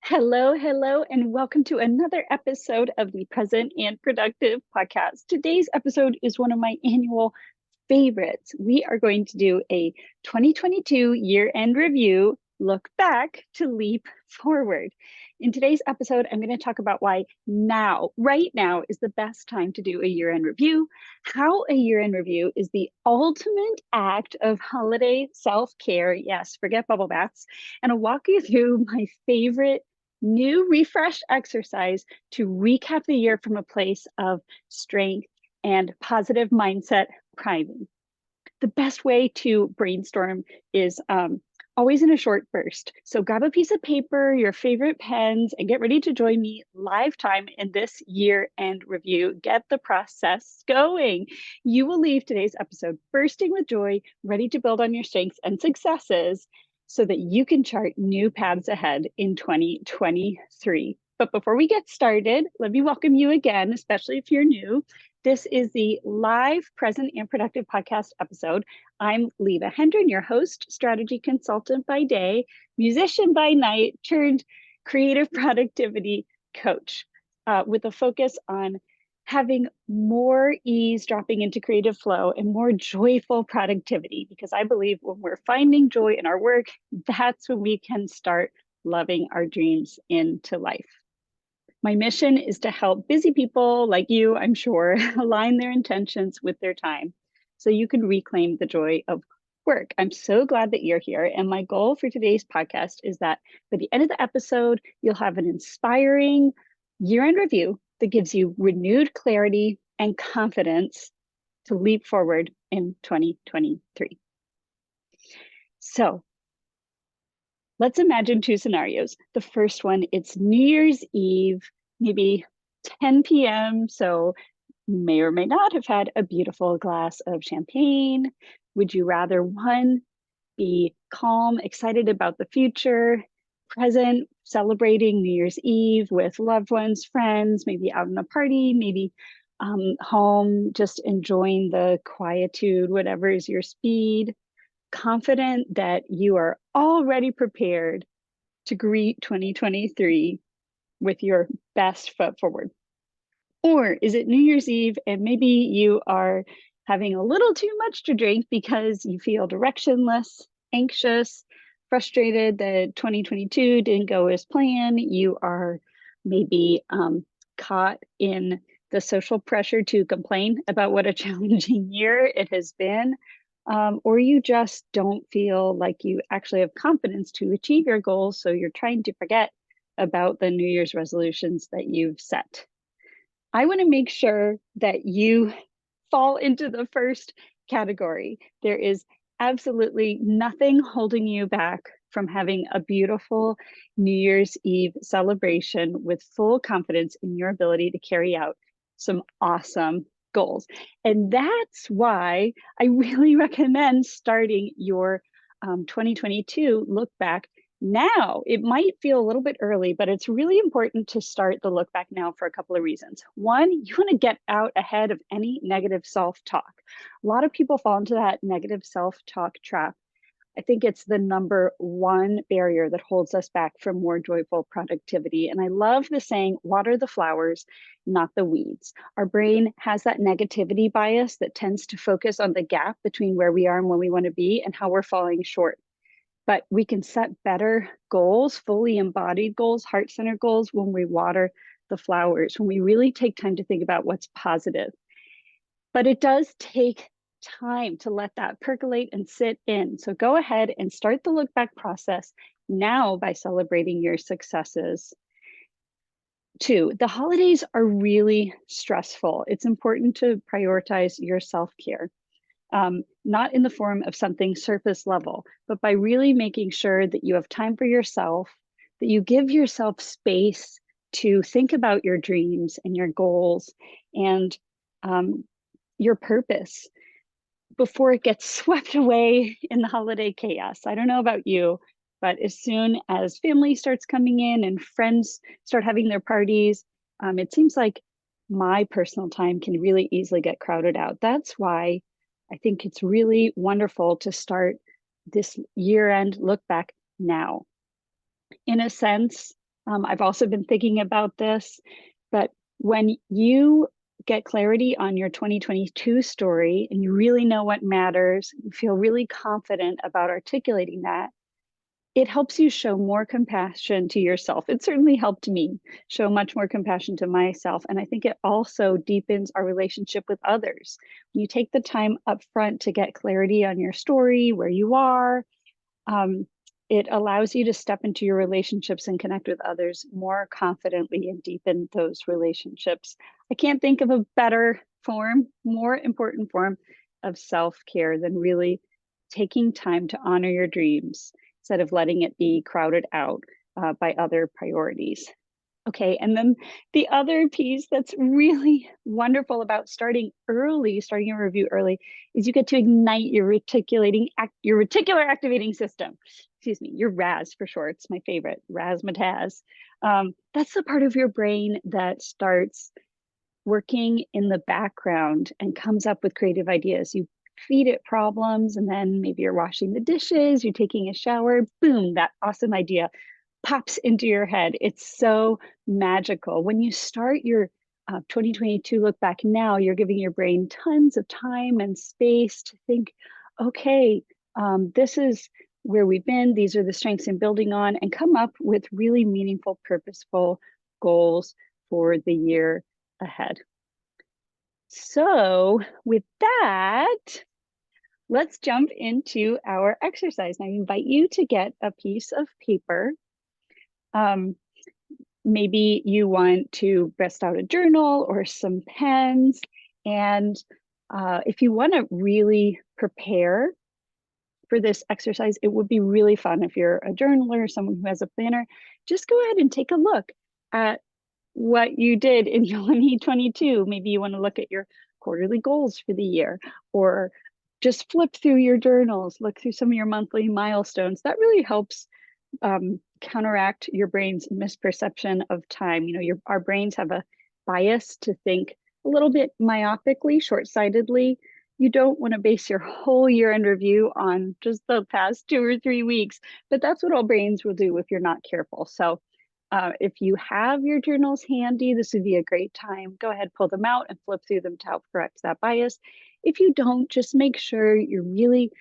Hello, hello, and welcome to another episode of the Present and Productive podcast. Today's episode is one of my annual favorites. We are going to do a 2022 year-end review, look back to leap forward. In today's episode, I'm going to talk about why now, right now, is the best time to do a year-end review, how a year-end review is the ultimate act of holiday self-care. Yes, forget bubble baths. And I'll walk you through my favorite new refresh exercise to recap the year from a place of strength and positive mindset priming. The best way to brainstorm is always in a short burst. So grab a piece of paper, your favorite pens, and get ready to join me live time in this year-end review. Get the process going. You will leave today's episode bursting with joy, ready to build on your strengths and successes so that you can chart new paths ahead in 2023. But before we get started, let me welcome you again, especially if you're new. This is the live Present and Productive podcast episode. I'm Leva Hendren, your host, strategy consultant by day, musician by night, turned creative productivity coach with a focus on having more ease dropping into creative flow and more joyful productivity, because I believe when we're finding joy in our work, that's when we can start loving our dreams into life. My mission is to help busy people like you, I'm sure, align their intentions with their time so you can reclaim the joy of work. I'm so glad that you're here. And my goal for today's podcast is that by the end of the episode, you'll have an inspiring year-end review that gives you renewed clarity and confidence to leap forward in 2023. So let's imagine two scenarios. The first one, it's New Year's Eve, maybe 10 p.m. So you may or may not have had a beautiful glass of champagne. Would you rather, one, be calm, excited about the future, present, celebrating New Year's Eve with loved ones, friends, maybe out in a party, maybe home, just enjoying the quietude, whatever is your speed, confident that you are already prepared to greet 2023 with your best foot forward? Or is it New Year's Eve and maybe you are having a little too much to drink because you feel directionless, anxious, frustrated that 2022 didn't go as planned? You are maybe caught in the social pressure to complain about what a challenging year it has been. Or you just don't feel like you actually have confidence to achieve your goals, so you're trying to forget about the New Year's resolutions that you've set. I want to make sure that you fall into the first category. There is absolutely nothing holding you back from having a beautiful New Year's Eve celebration with full confidence in your ability to carry out some awesome goals. And that's why I really recommend starting your 2022 look back now. It might feel a little bit early, but it's really important to start the look back now for a couple of reasons. One, you want to get out ahead of any negative self-talk. A lot of people fall into that negative self-talk trap. I think it's the number one barrier that holds us back from more joyful productivity. And I love the saying, water the flowers, not the weeds. Our brain has that negativity bias that tends to focus on the gap between where we are and where we want to be and how we're falling short. But we can set better goals, fully embodied goals, heart-centered goals, when we water the flowers, when we really take time to think about what's positive. But it does take time to let that percolate and sit in. So go ahead and start the look back process now by celebrating your successes. Two, the holidays are really stressful. It's important to prioritize your self-care. Not in the form of something surface level, but by really making sure that you have time for yourself, that you give yourself space to think about your dreams and your goals and your purpose before it gets swept away in the holiday chaos. I don't know about you, but as soon as family starts coming in and friends start having their parties, it seems like my personal time can really easily get crowded out. That's why I think it's really wonderful to start this year-end look back now. In a sense, I've also been thinking about this, but when you get clarity on your 2022 story and you really know what matters, you feel really confident about articulating that, it helps you show more compassion to yourself. It certainly helped me show much more compassion to myself. And I think it also deepens our relationship with others. When you take the time up front to get clarity on your story, where you are, um, it allows you to step into your relationships and connect with others more confidently and deepen those relationships. I can't think of a better form, more important form of self-care than really taking time to honor your dreams instead of letting it be crowded out by other priorities. Okay, and then the other piece that's really wonderful about starting early, starting a review early, is you get to ignite your your reticular activating system. Excuse me, your RAS for short. It's my favorite, razzmatazz. That's the part of your brain that starts working in the background and comes up with creative ideas. You feed it problems, and then maybe you're washing the dishes, you're taking a shower, boom, that awesome idea pops into your head. It's so magical. When you start your 2022 look back now, you're giving your brain tons of time and space to think, okay, this is where we've been. These are the strengths I'm building on, and come up with really meaningful, purposeful goals for the year ahead. So, with that, let's jump into our exercise. Now, I invite you to get a piece of paper. Maybe you want to bust out a journal or some pens. And if you want to really prepare for this exercise, it would be really fun if you're a journaler or someone who has a planner. Just go ahead and take a look at what you did in 2022. Maybe you want to look at your quarterly goals for the year, or just flip through your journals, look through some of your monthly milestones. That really helps counteract your brain's misperception of time. You know, our brains have a bias to think a little bit myopically, short-sightedly. You don't want to base your whole year in review on just the past 2 or 3 weeks, but that's what all brains will do if you're not careful. So if you have your journals handy, this would be a great time. Go ahead, pull them out and flip through them to help correct that bias. If you don't, just make sure you're really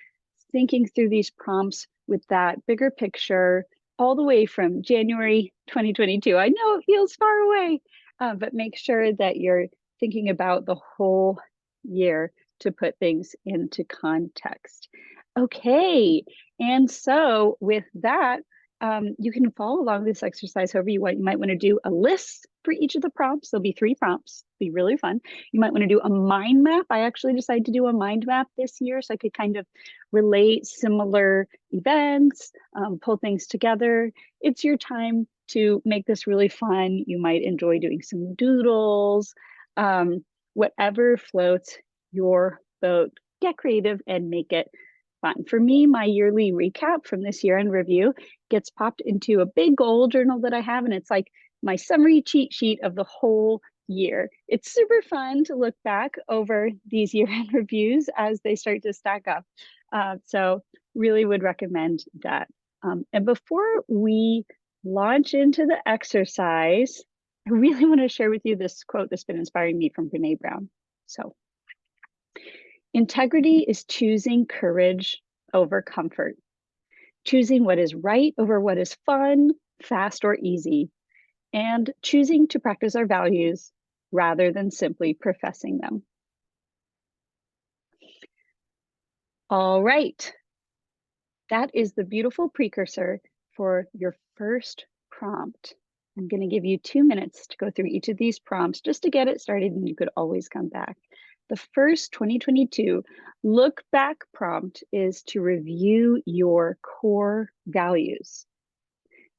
thinking through these prompts with that bigger picture all the way from January 2022. I know it feels far away, but make sure that you're thinking about the whole year to put things into context. Okay, and so with that, you can follow along this exercise however you want. You might want to do a list for each of the prompts. There'll be 3 prompts. It'll be really fun. You might want to do a mind map. I actually decided to do a mind map this year so I could kind of relate similar events, pull things together. It's your time to make this really fun. You might enjoy doing some doodles, whatever floats your boat. Get creative and make it fun. For me, my yearly recap from this year in review gets popped into a big goal journal that I have, and it's like my summary cheat sheet of the whole year. It's super fun to look back over these year-end reviews as they start to stack up. So really would recommend that. And before we launch into the exercise, I really want to share with you this quote that's been inspiring me from Brene Brown. So, integrity is choosing courage over comfort, choosing what is right over what is fun, fast, or easy, and choosing to practice our values rather than simply professing them. All right, that is the beautiful precursor for your first prompt. I'm going to give you 2 minutes to go through each of these prompts just to get it started, and you could always come back. The first 2022 look back prompt is to review your core values.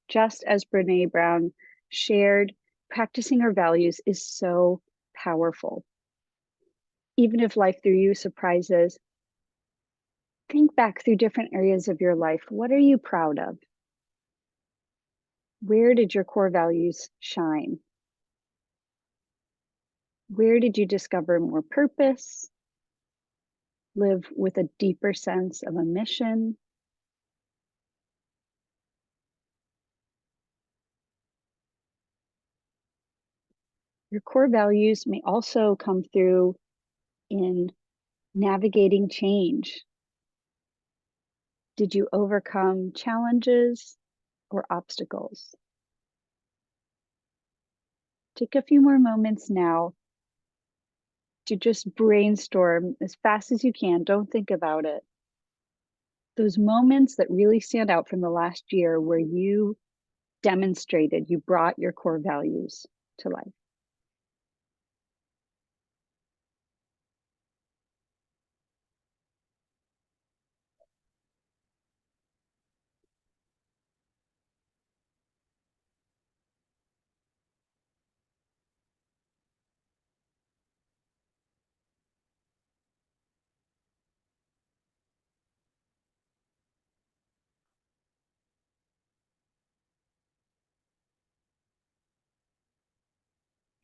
Just as Brene Brown shared, practicing our values is so powerful. Even if life threw you surprises, think back through different areas of your life. What are you proud of? Where did your core values shine? Where did you discover more purpose? Live with a deeper sense of a mission? Your core values may also come through in navigating change. Did you overcome challenges or obstacles? Take a few more moments now to just brainstorm as fast as you can. Don't think about it. Those moments that really stand out from the last year where you demonstrated, you brought your core values to life.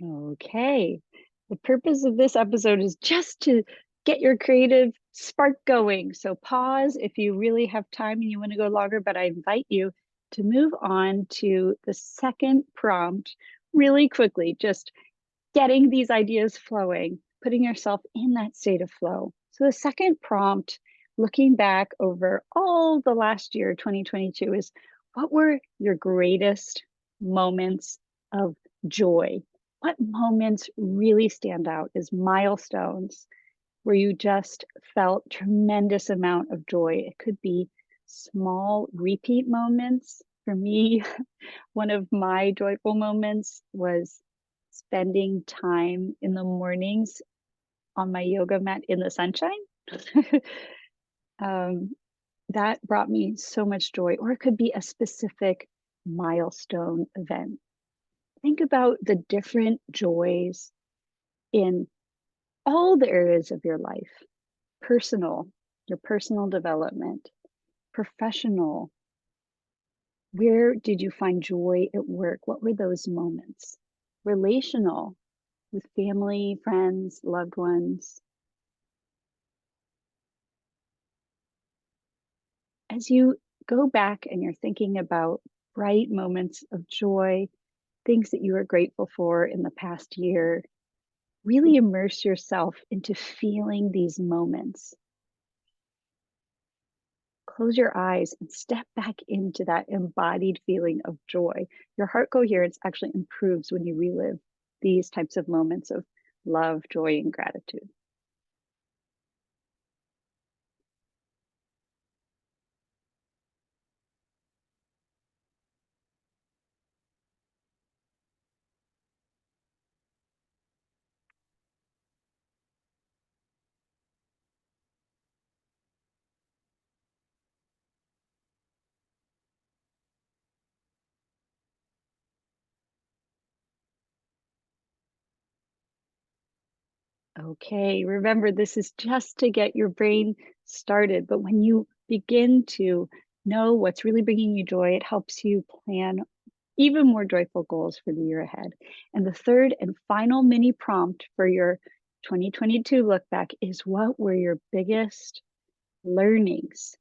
Okay. The purpose of this episode is just to get your creative spark going. So pause if you really have time and you want to go longer, but I invite you to move on to the second prompt really quickly, just getting these ideas flowing, putting yourself in that state of flow. So the second prompt, looking back over all the last year, 2022, is what were your greatest moments of joy? What moments really stand out as milestones where you just felt tremendous amount of joy? It could be small repeat moments. For me, one of my joyful moments was spending time in the mornings on my yoga mat in the sunshine. um, that brought me so much joy, or it could be a specific milestone event. Think about the different joys in all the areas of your life: personal, your personal development, professional. Where did you find joy at work? What were those moments? Relational, with family, friends, loved ones. As you go back and you're thinking about bright moments of joy, things that you are grateful for in the past year, really immerse yourself into feeling these moments. Close your eyes and step back into that embodied feeling of joy. Your heart coherence actually improves when you relive these types of moments of love, joy, and gratitude. Okay, remember, this is just to get your brain started, but when you begin to know what's really bringing you joy, it helps you plan even more joyful goals for the year ahead. And the third and final mini prompt for your 2022 look back is, what were your biggest learnings?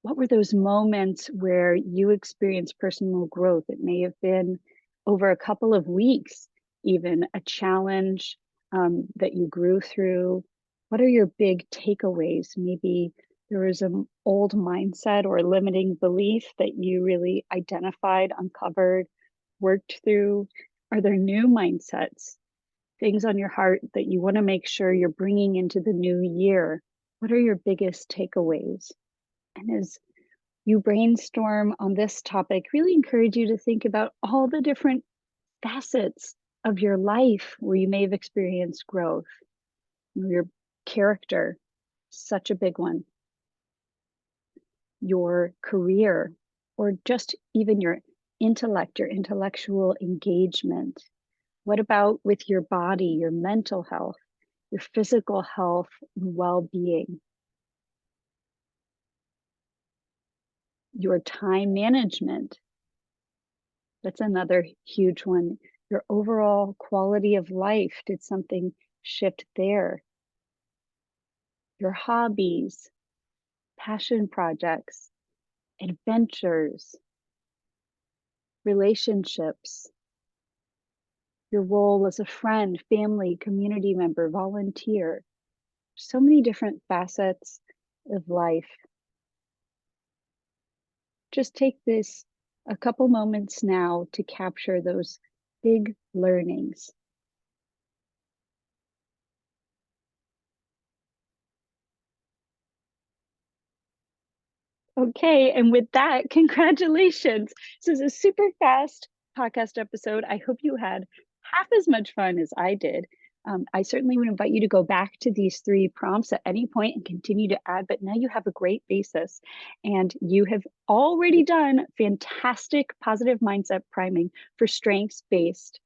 What were those moments where you experienced personal growth? It may have been over a couple of weeks, even a challenge that you grew through. What are your big takeaways? Maybe there was an old mindset or limiting belief that you really identified, uncovered, worked through. Are there new mindsets, things on your heart that you want to make sure you're bringing into the new year? What are your biggest takeaways? And as you brainstorm on this topic, really encourage you to think about all the different facets of your life where you may have experienced growth. Your character, such a big one. Your career, or just even your intellect, your intellectual engagement. What about with your body, your mental health, your physical health, and well-being? Your time management. That's another huge one. Your overall quality of life, did something shift there? Your hobbies, passion projects, adventures, relationships. your role as a friend, family, community member, volunteer. So many different facets of life. Just take this a couple moments now to capture those big learnings. Okay, and with that, congratulations. This is a super fast podcast episode. I hope you had half as much fun as I did. I certainly would invite you to go back to these three prompts at any point and continue to add, but now you have a great basis and you have already done fantastic positive mindset priming for strengths-based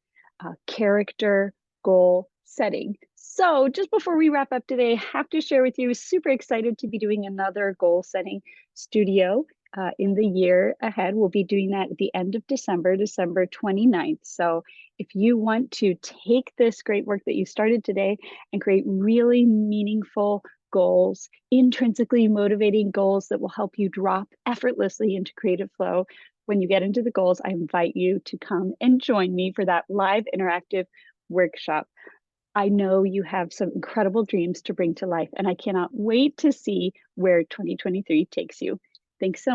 character goal setting. So just before we wrap up today, I have to share with you, super excited to be doing another goal setting studio in the year ahead. We'll be doing that at the end of December, December 29th. So if you want to take this great work that you started today and create really meaningful goals, intrinsically motivating goals that will help you drop effortlessly into creative flow, when you get into the goals, I invite you to come and join me for that live interactive workshop. I know you have some incredible dreams to bring to life, and I cannot wait to see where 2023 takes you. Thanks so much.